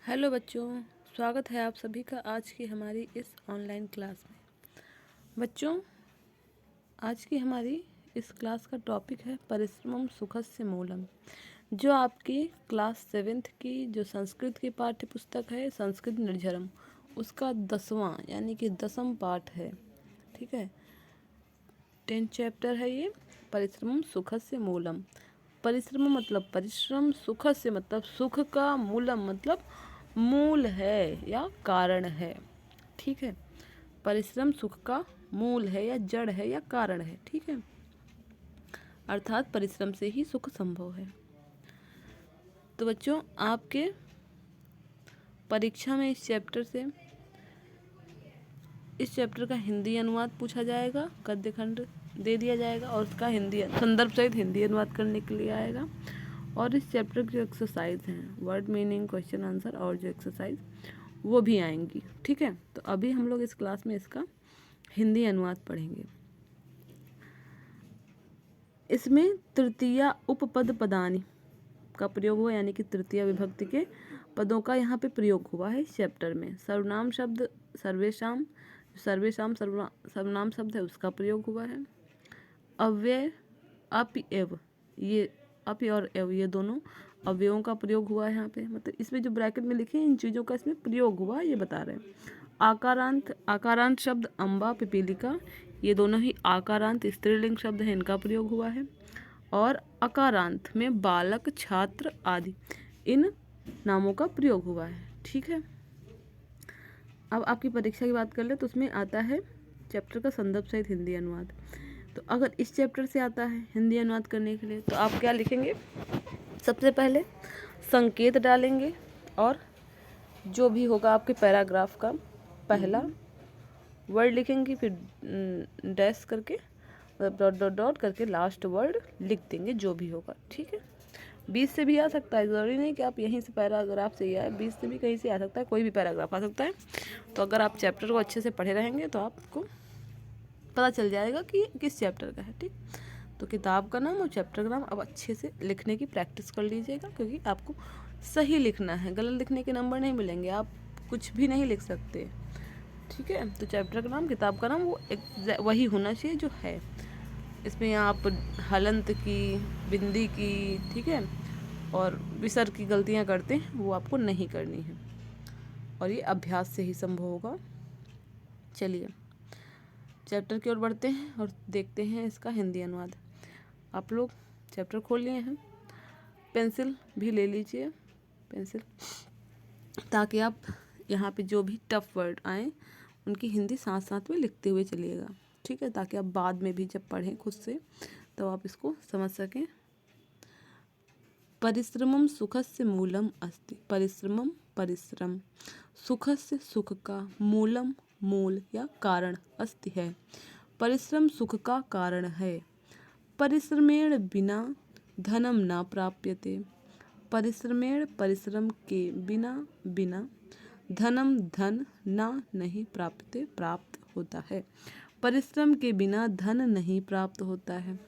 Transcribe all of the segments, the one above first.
Hello बच्चों, स्वागत है आप सभी का आज की हमारी इस ऑनलाइन क्लास में। बच्चों, आज की हमारी इस क्लास का टॉपिक है परिश्रमम सुखस्य मूलम, जो आपकी क्लास 7th की जो संस्कृत की पाठ्य पुस्तक है संस्कृत निर्झरम, उसका 10वां यानी कि 10th पाठ है। ठीक है, 10th चैप्टर है ये, परिश्रमम सुखस्य मूलम। परिश्रम मतलब परिश्रम, सुखस्य मतलब सुख का, मूलम मतलब मूल है या कारण है। ठीक है, परिश्रम सुख का मूल है या जड़ है या कारण है। ठीक है, अर्थात परिश्रम से ही सुख संभव है। तो बच्चों, आपके परीक्षा में इस चैप्टर का हिंदी अनुवाद पूछा जाएगा, गद्य खंड दे दिया जाएगा और उसका हिंदी संदर्भ सहित हिंदी अनुवाद करने के लिए आएगा। और इस चैप्टर की जो एक्सरसाइज हैं, वर्ड मीनिंग, क्वेश्चन आंसर और जो एक्सरसाइज वो भी आएंगी। ठीक है, तो अभी हम लोग इस क्लास में इसका हिंदी अनुवाद पढ़ेंगे। इसमें तृतीया उपपद पदानी का प्रयोग हुआ, यानी कि तृतीय विभक्ति के पदों का यहाँ पे प्रयोग हुआ है इस चैप्टर में। सर्वनाम शब्द सर्वेशाम, सर्वनाम शब्द है उसका प्रयोग हुआ है। अव्यय अपि एव, ये अपि और एव ये दोनों अवयवों का प्रयोग हुआ है यहाँ पे। मतलब इसमें जो ब्रैकेट में लिखे हैं इन चीज़ों का इसमें प्रयोग हुआ है, ये बता रहे हैं। आकारांत शब्द अम्बा, पिपीलिका, ये दोनों ही आकारांत स्त्रीलिंग शब्द हैं, इनका प्रयोग हुआ है। और अकारांत में बालक, छात्र आदि इन नामों का प्रयोग हुआ है। ठीक है, अब आपकी परीक्षा की बात कर ले तो उसमें आता है चैप्टर का संदर्भ सहित हिंदी अनुवाद। तो अगर इस चैप्टर से आता है हिंदी अनुवाद करने के लिए तो आप क्या लिखेंगे? सबसे पहले संकेत डालेंगे और जो भी होगा आपके पैराग्राफ का पहला वर्ड लिखेंगे, फिर डैश करके मतलब डॉट डॉट डॉट करके लास्ट वर्ड लिख देंगे जो भी होगा। ठीक है, 20 से भी आ सकता है, ज़रूरी नहीं कि आप यहीं से पैराग्राफ से ही आए, 20 से भी कहीं से आ सकता है, कोई भी पैराग्राफ आ सकता है। तो अगर आप चैप्टर को अच्छे से पढ़े रहेंगे तो आपको पता चल जाएगा कि किस चैप्टर का है। ठीक, तो किताब का नाम और चैप्टर का नाम अब अच्छे से लिखने की प्रैक्टिस कर लीजिएगा, क्योंकि आपको सही लिखना है, गलत लिखने के नंबर नहीं मिलेंगे, आप कुछ भी नहीं लिख सकते। ठीक है, तो चैप्टर का नाम, किताब का नाम वो वही होना चाहिए जो है। इसमें आप हलंत की, बिंदी की, ठीक है, और विसर्ग की गलतियाँ करते हैं वो आपको नहीं करनी है, और ये अभ्यास से ही संभव होगा। चलिए चैप्टर की ओर बढ़ते हैं और देखते हैं इसका हिंदी अनुवाद। आप लोग चैप्टर खोल लिए हैं, पेंसिल भी ले लीजिए, पेंसिल, ताकि आप यहाँ पे जो भी टफ वर्ड आए उनकी हिंदी साथ साथ में लिखते हुए चलिएगा। ठीक है, ताकि आप बाद में भी जब पढ़ें खुद से तो आप इसको समझ सकें। परिश्रमम सुखस्य मूलम अस्ति, परिश्रमम परिश्रम, सुखस्य सुख का, मूलम मूल या कारण, अस्ति है, परिश्रम सुख का कारण है। परिश्रमेण बिना धनम न प्राप्यते, परिश्रमेण परिश्रम के बिना धनम धन न नहीं प्राप्यते प्राप्त होता है, परिश्रम के बिना धन नहीं प्राप्त होता है।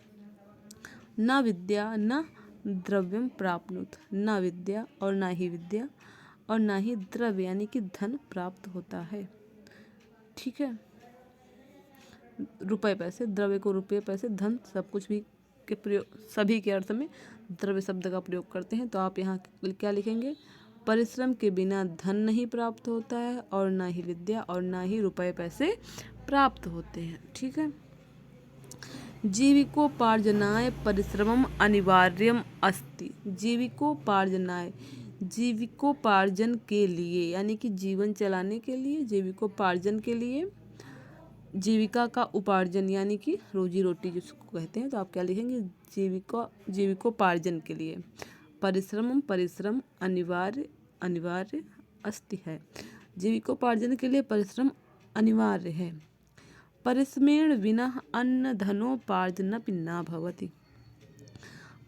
न विद्या न द्रव्यम प्राप्नुत, न विद्या और ना ही विद्या और ना ही द्रव्य यानी कि धन प्राप्त होता है। ठीक है, रुपए पैसे, द्रव्य को रुपये पैसे, धन सब कुछ भी के प्रयोग, सभी के अर्थ में द्रव्य शब्द का प्रयोग करते हैं। तो आप यहाँ क्या लिखेंगे? परिश्रम के बिना धन नहीं प्राप्त होता है और ना ही विद्या और ना ही रुपए पैसे प्राप्त होते हैं। ठीक है, जीविकोपार्जनाय परिश्रमम अनिवार्यम अस्ति, जीविकोपार्जनाय, जीविकोपार्जन के लिए यानी कि जीवन चलाने के लिए, जीविकोपार्जन के लिए, जीविका का उपार्जन यानी कि रोजी रोटी जिसको कहते हैं। तो आप क्या लिखेंगे? जीविकोपार्जन के लिए परिश्रम, परिश्रम अनिवार्य अस्ति है, जीविकोपार्जन के लिए परिश्रम अनिवार्य है। परिश्रमेण विना अन्न धनोपार्जनपि न भवति,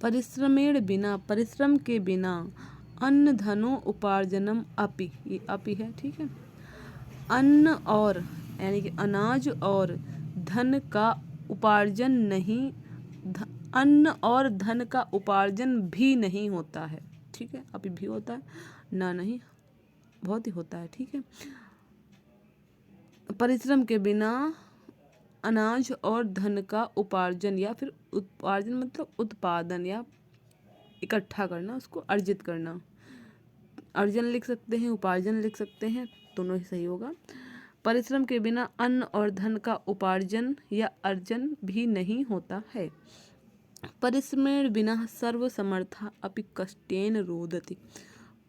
परिश्रमेण बिना, परिश्रम के बिना, अन्न धनो उपार्जनम अपि, ये अपि है। ठीक है, अन्न और यानी कि अनाज और धन का उपार्जन नहीं, अन्न और धन का उपार्जन भी नहीं होता है। ठीक है, अभी भी होता है, ना नहीं बहुत ही होता है। ठीक है, परिश्रम के बिना अनाज और धन का उपार्जन या फिर उपार्जन मतलब उत्पादन या इकट्ठा करना, उसको अर्जित करना। अर्जन लिख सकते हैं, उपार्जन लिख सकते हैं, दोनों ही सही होगा। परिश्रम के बिना अन्न और धन का उपार्जन या अर्जन भी नहीं होता है। परिश्रमेण बिना सर्वसमर्था अपि कष्टेन रोदति।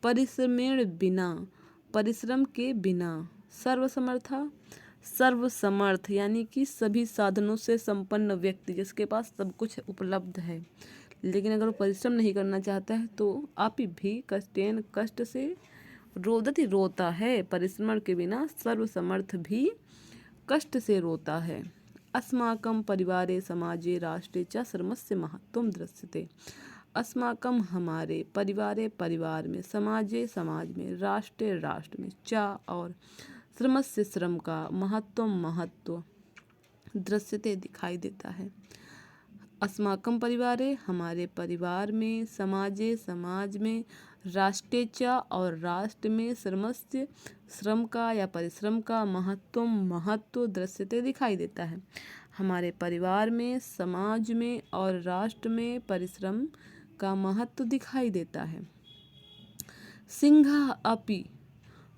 परिश्रमेण बिना, परिश्रम के बिना, सर्वसमर्था, सर्वसमर्थ यानी कि सभी साधनों से संपन्न व्यक्ति, जिसके पास सब कुछ उपलब्ध है, लेकिन अगर वो परिश्रम नहीं करना चाहता है तो आप भी कष्टेन, कष्ट से, रोदति रोता है। परिश्रम के बिना सर्वसमर्थ भी कष्ट से रोता है। अस्माकं परिवारे समाजे राष्ट्रे च श्रमस्य महत्त्वं दृश्यते। अस्माकं हमारे, परिवारे परिवार में, समाजे समाज में, राष्ट्रे राष्ट्र में, च और श्रमस्य श्रम का, महत्व दृश्यते दिखाई देता है। अस्माकं परिवारे हमारे परिवार में, समाजे समाज में, राष्ट्रे च और राष्ट्र में, श्रमस्य श्रम का या परिश्रम का, महत्व दृश्यते दिखाई देता है। हमारे परिवार में, समाज में और राष्ट्र में परिश्रम का महत्व दिखाई देता है। सिंहः अपि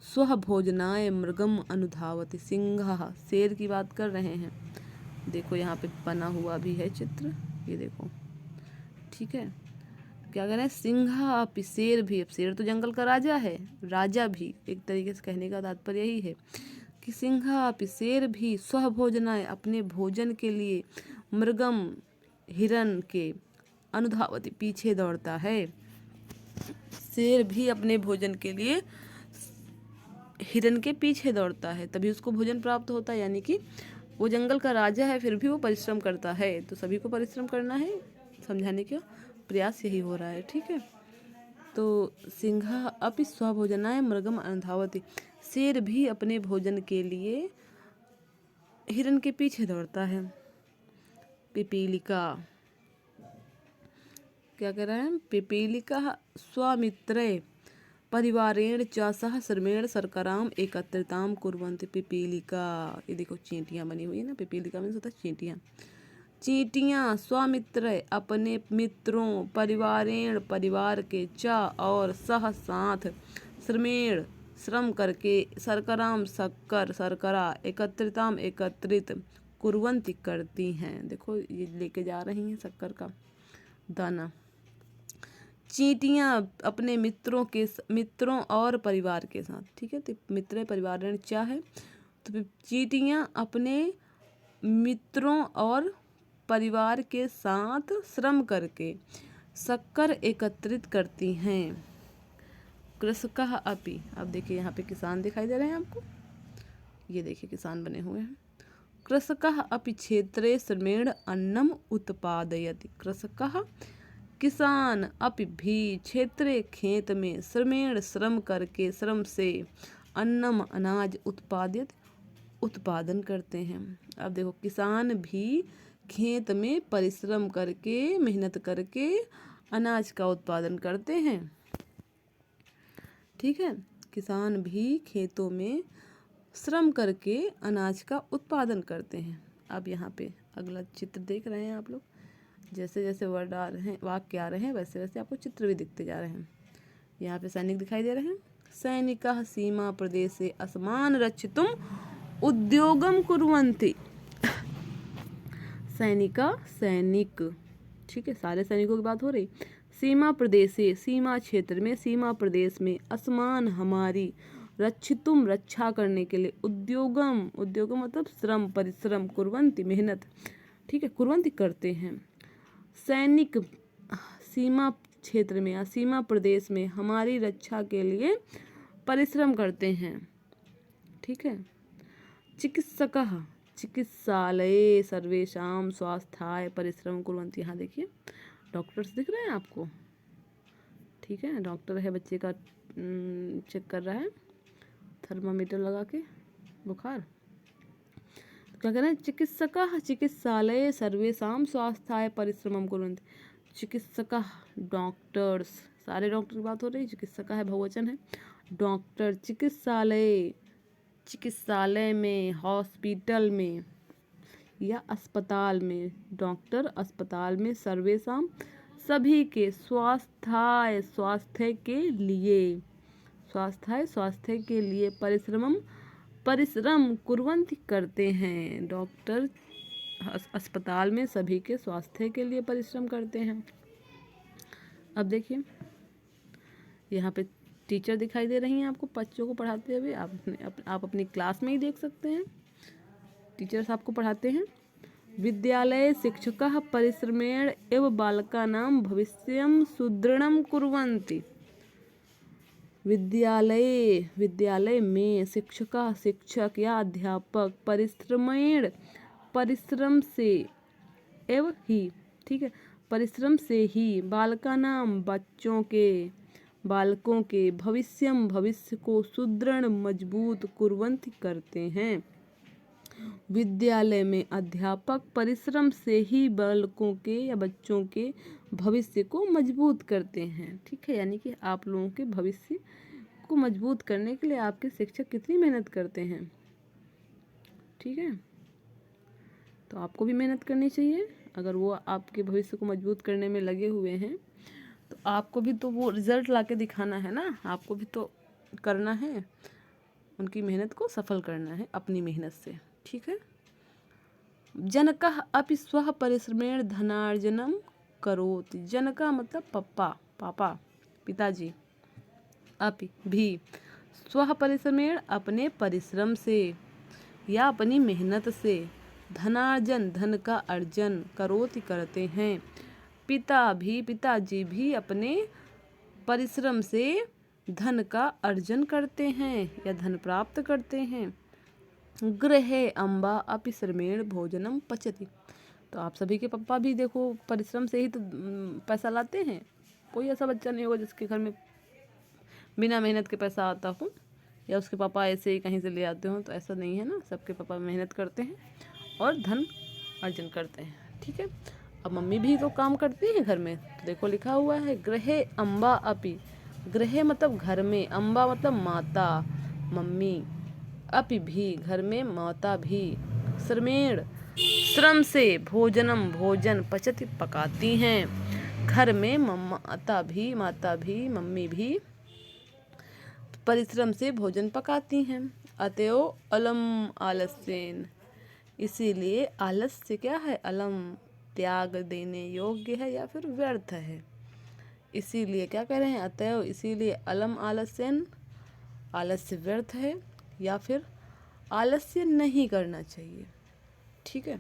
स्वभोजनाय मृगम अनुधावति। सिंहः, शेर की बात कर रहे हैं। देखो यहाँ पे बना हुआ भी है चित्र, ये देखो। ठीक है, क्या कह रहे हैं, सिंह अपि, शेर भी। अब शेर तो जंगल का राजा है, राजा भी, एक तरीके से कहने का तात्पर्य यही है कि सिंह अपि, शेर भी, स्वभोजनाय अपने भोजन के लिए, मृगम हिरन के, अनुधावति पीछे दौड़ता है। शेर भी अपने भोजन के लिए हिरन के पीछे दौड़ता है, तभी उसको भोजन प्राप्त होता है। यानी कि वो जंगल का राजा है, फिर भी वो परिश्रम करता है। तो सभी को परिश्रम करना है, समझाने का प्रयास यही हो रहा है। ठीक है, तो सिंह अपि स्वभोजनाय मृगम अनुधावति, शेर भी अपने भोजन के लिए हिरन के पीछे दौड़ता है। पिपीलिका, क्या कह रहा है, पिपीलिका स्वामित्रे परिवारेण च सह श्रमेण शर्कराम एकत्रिताम कुर्वन्ति। पिपीलिका, ये देखो चींटियाँ बनी हुई है ना, पिपीलिका में होता है चींटियाँ। चींटियाँ स्वमित्र अपने मित्रों, परिवारेण परिवार के, च और सह साथ, श्रमेण श्रम करके, शर्कराम शक्कर, शर्करा, एकत्रिताम एकत्रित, कुर्वन्ति करती हैं। देखो ये लेके जा रही हैं शक्कर का दाना। चींटियाँ अपने मित्रों और परिवार के साथ। ठीक है, तो मित्र परिवार क्या है, तो चींटियाँ अपने मित्रों और परिवार के साथ श्रम करके शक्कर एकत्रित करती हैं। कृषकः अपि, अब देखिए यहाँ पे किसान दिखाई दे रहे हैं आपको, ये देखिए किसान बने हुए हैं। कृषकः अपि क्षेत्रे श्रमेण अन्नम उत्पादयति। कृषकः किसान, अपि भी, क्षेत्रे खेत में, श्रमेण श्रम करके, श्रम से, अन्नम अनाज, उत्पादन करते हैं। अब देखो किसान भी खेत में परिश्रम करके, मेहनत करके अनाज का उत्पादन करते हैं। ठीक है, किसान भी खेतों में श्रम करके अनाज का उत्पादन करते हैं। अब यहाँ पे अगला चित्र देख रहे हैं आप लोग, जैसे जैसे वर्ड आ रहे हैं, वाक्य आ रहे हैं, वैसे वैसे आपको चित्र भी दिखते जा रहे हैं। यहाँ पे सैनिक दिखाई दे रहे हैं। सैनिकाः सीमा प्रदेशे अस्मान् रक्षितुम् उद्योगं कुर्वन्ति। सैनिक, ठीक है, सारे सैनिकों की बात हो रही। सीमा प्रदेशे, सीमा क्षेत्र में, सीमा प्रदेश में, अस्मान हमारी, रक्षितुम रक्षा करने के लिए, उद्योगम मतलब श्रम, परिश्रम, कुर्वन्ति मेहनत, ठीक है, कुर्वन्ति करते हैं। सैनिक सीमा क्षेत्र में या सीमा प्रदेश में हमारी रक्षा के लिए परिश्रम करते हैं। ठीक है, चिकित्सकः चिकित्सालये सर्वेषां स्वास्थ्याय परिश्रम कुर्वन्ति। यहाँ देखिए डॉक्टर्स दिख रहे हैं आपको। ठीक है, डॉक्टर है, बच्चे का चेक कर रहा है थर्मामीटर लगा के बुखार। क्या कह रहे हैं, चिकित्सकः चिकित्सालये सर्वेषां स्वास्थ्याय परिश्रमं कुर्वन्ति। चिकित्सकः डॉक्टर्स, सारे डॉक्टर की बात हो रही है, चिकित्सकः है बहुवचन है। डॉक्टर चिकित्सालय, चिकित्सालय में, हॉस्पिटल में या अस्पताल में। डॉक्टर अस्पताल में सर्वेशा सभी के स्वास्थ्य, स्वास्थ्य के लिए, स्वास्थ्य, स्वास्थ्य के लिए परिश्रम कुर्वन्ति करते हैं। डॉक्टर अस्पताल में सभी के स्वास्थ्य के लिए परिश्रम करते हैं। अब देखिए यहाँ पे टीचर दिखाई दे रही हैं आपको बच्चों को पढ़ाते हुए। आप अपनी क्लास में ही देख सकते हैं, टीचर्स आपको पढ़ाते हैं। विद्यालय शिक्षकः परिश्रमेण एव बालकानां भविष्यं सुदृढ़ं कुर्वन्ति। विद्यालय में शिक्षक या अध्यापक परिश्रमेण, परिश्रम से, एव ही, ठीक है, परिश्रम से ही बालकानां बालकों के भविष्य को सुदृढ़ मजबूत कुर्वन्ति करते हैं। विद्यालय में अध्यापक परिश्रम से ही बालकों के या बच्चों के भविष्य को मजबूत करते हैं। ठीक है, यानी कि आप लोगों के भविष्य को मजबूत करने के लिए आपके शिक्षक कितनी मेहनत करते हैं। ठीक है, तो आपको भी मेहनत करनी चाहिए। अगर वो आपके भविष्य को मजबूत करने में लगे हुए हैं तो आपको भी तो वो रिजल्ट लाके दिखाना है ना, आपको भी तो करना है, उनकी मेहनत को सफल करना है अपनी मेहनत से। ठीक है। जनकः अपि स्वः परिश्रमेण धनार्जनम करोति। जनका मतलब पापा, पिताजी। अपि भी, स्वः परिश्रमेण अपने परिश्रम से या अपनी मेहनत से, धनार्जन धन का अर्जन, करोति करते हैं। पिताजी भी अपने परिश्रम से धन का अर्जन करते हैं या धन प्राप्त करते हैं। गृहे अम्बा अपि श्रमेण भोजनम पचति। तो आप सभी के पापा भी देखो परिश्रम से ही तो पैसा लाते हैं। कोई ऐसा बच्चा नहीं होगा जिसके घर में बिना मेहनत के पैसा आता हो, या उसके पापा ऐसे ही कहीं से ले आते हो, तो ऐसा नहीं है ना। सबके पापा मेहनत करते हैं और धन अर्जन करते हैं। ठीक है। अब मम्मी भी तो काम करती है घर में, तो देखो लिखा हुआ है गृहे अम्बा अपि। गृह मतलब घर में, अम्बा मतलब माता, मम्मी, अपि भी घर में माता भी, श्रमेण श्रम से, भोजनम भोजन, पचति पकाती हैं। घर में माता भी मम्मी भी परिश्रम से भोजन पकाती हैं। अतएव अलम आलस्येन, इसीलिए आलस्य क्या है, अलम त्याग देने योग्य है या फिर व्यर्थ है। इसीलिए क्या कह रहे हैं, अतएव इसीलिए अलम आलस्यन, आलस्य व्यर्थ है या फिर आलस्य नहीं करना चाहिए। ठीक है,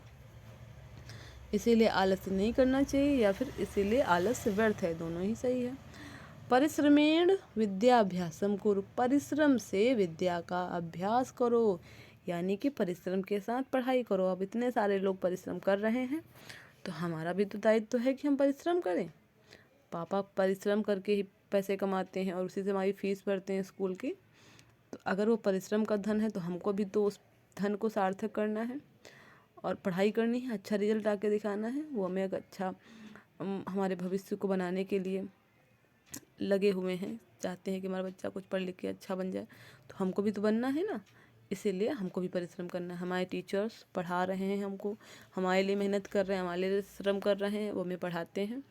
इसीलिए आलस्य नहीं करना चाहिए या फिर इसीलिए आलस्य व्यर्थ है, दोनों ही सही है। परिश्रमेण विद्याभ्यासम कुरु, परिश्रम से विद्या का अभ्यास करो, यानी कि परिश्रम के साथ पढ़ाई करो। अब इतने सारे लोग परिश्रम कर रहे हैं तो हमारा भी तो दायित्व है कि हम परिश्रम करें। पापा परिश्रम करके ही पैसे कमाते हैं और उसी से हमारी फीस भरते हैं स्कूल की। तो अगर वो परिश्रम का धन है तो हमको भी तो उस धन को सार्थक करना है और पढ़ाई करनी है, अच्छा रिजल्ट आके दिखाना है। वो हमें एक अच्छा हमारे भविष्य को बनाने के लिए लगे हुए हैं, चाहते हैं कि हमारा बच्चा कुछ पढ़ लिख के अच्छा बन जाए, तो हमको भी तो बनना है ना। इसीलिए हमको भी परिश्रम करना है। हमारे टीचर्स पढ़ा रहे हैं हमको, हमारे लिए मेहनत कर रहे हैं, हमारे लिए श्रम कर रहे हैं, वो हमें पढ़ाते हैं,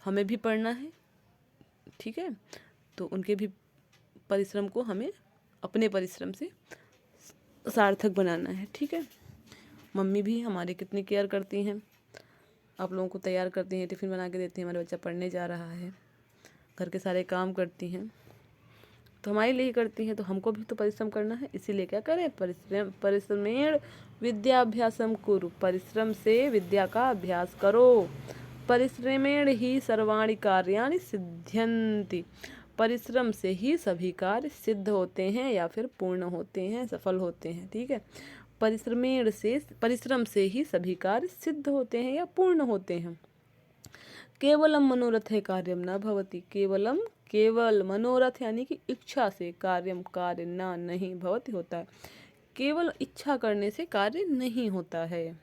हमें भी पढ़ना है। ठीक है, तो उनके भी परिश्रम को हमें अपने परिश्रम से सार्थक बनाना है। ठीक है, मम्मी भी हमारी कितनी केयर करती हैं, आप लोगों को तैयार करती हैं, टिफ़िन बना के देती हैं, हमारा बच्चा पढ़ने जा रहा है, घर के सारे काम करती हैं, तो हमारे लिए ही करती हैं, तो हमको भी तो परिश्रम करना है। इसीलिए क्या करें, परिश्रमेण विद्याभ्यासम कुरु, परिश्रम से विद्या का अभ्यास करो। परिश्रमेण ही सर्वाणि कार्याणि सिद्ध्यन्ति, परिश्रम से ही सभी कार्य सिद्ध होते हैं या फिर पूर्ण होते हैं, सफल होते हैं। ठीक है, परिश्रम से ही सभी कार्य सिद्ध होते हैं या पूर्ण होते हैं। केवलम मनोरथ है कार्यम न भवति, केवल मनोरथ यानी कि इच्छा से कार्य ना नहीं भवति होता है, केवल इच्छा करने से कार्य नहीं होता है।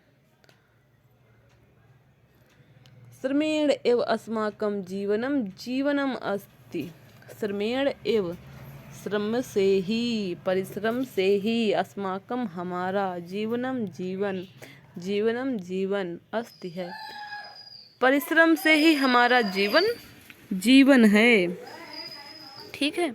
श्रमेण एव अस्माकं जीवनम अस्ति, श्रमेण एव परिश्रम से ही अस्माकं हमारा जीवन अस्ति है। परिश्रम से ही हमारा जीवन है। ठीक है,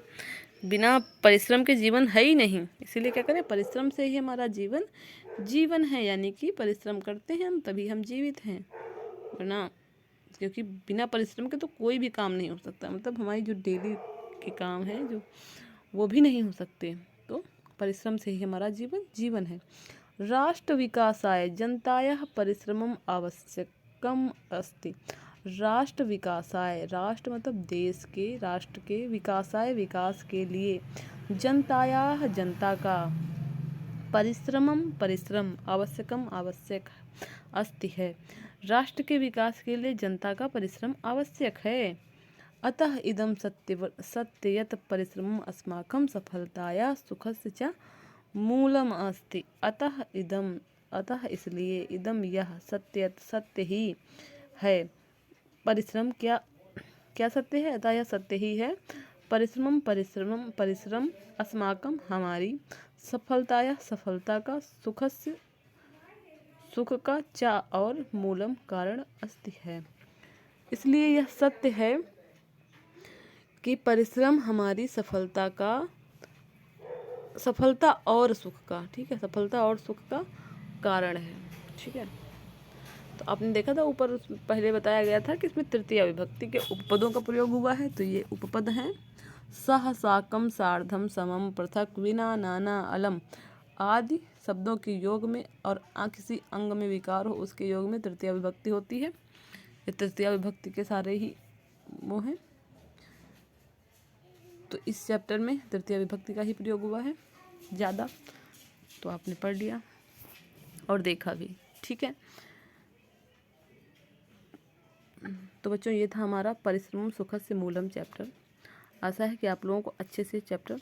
बिना परिश्रम के जीवन है ही नहीं, इसीलिए क्या करें, परिश्रम से ही हमारा जीवन है, यानी कि परिश्रम करते हैं हम तभी हम जीवित हैं, वरना क्योंकि बिना परिश्रम के तो कोई भी काम नहीं हो सकता, मतलब हमारी जो डेली के काम हैं जो वो भी नहीं हो सकते। तो परिश्रम से ही हमारा जीवन है। राष्ट्र विकासाय जनतायाः परिश्रमम् आवश्यकम् अस्ति। राष्ट्र विकासाय, राष्ट्र मतलब देश के, राष्ट्र के, विकासाय विकास के लिए, जनतायाः जनता का, परिश्रम आवश्यक अस्ति है, राष्ट्र के विकास के लिए जनता का परिश्रम आवश्यक है। अतः इदं सत्य यत् परिश्रमम् अस्माकं सफलताया सुखस्य च मूलम अस्ति। अतः इसलिए इदम यह सत्य ही है, परिश्रम क्या सत्य है, अतः यह सत्य ही है, परिश्रम अस्माकं हमारी, सफलता का, सुख का, चा और मूलम कारण अस्ति है। इसलिए यह सत्य है कि परिश्रम हमारी सफलता और सुख का, ठीक है, सफलता और सुख का कारण है। ठीक है, तो आपने देखा था ऊपर पहले बताया गया था कि इसमें तृतीया विभक्ति के उपपदों का प्रयोग हुआ है, तो ये उपपद हैं सह, साकम, सार्धम, समम, पृथक, विना, नाना, अलम आदि शब्दों के योग में और किसी अंग में विकार हो उसके योग में तृतीया विभक्ति होती है। ये तृतीया विभक्ति के सारे ही वो हैं। तो इस चैप्टर में तृतीया विभक्ति का ही प्रयोग हुआ है ज़्यादा, तो आपने पढ़ लिया और देखा भी। ठीक है, तो बच्चों ये था हमारा परिश्रमम सुखस्य मूलम चैप्टर। आशा है कि आप लोगों को अच्छे से चैप्टर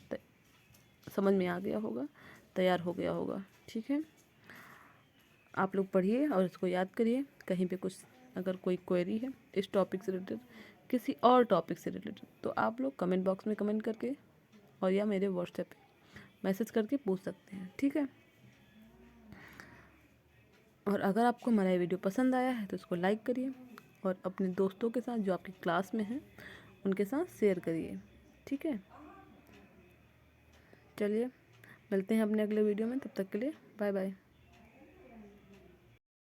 समझ में आ गया होगा, तैयार हो गया होगा। ठीक है, आप लोग पढ़िए और इसको याद करिए। कहीं पे कुछ अगर कोई क्वेरी है इस टॉपिक से रिलेटेड, किसी और टॉपिक से रिलेटेड, तो आप लोग कमेंट बॉक्स में कमेंट करके और या मेरे व्हाट्सएप पे मैसेज करके पूछ सकते हैं। ठीक है, और अगर आपको हमारा ये वीडियो पसंद आया है तो इसको लाइक करिए और अपने दोस्तों के साथ जो आपकी क्लास में हैं उनके साथ शेयर करिए। ठीक है, चलिए मिलते हैं अपने अगले वीडियो में, तब तक के लिए बाय बाय।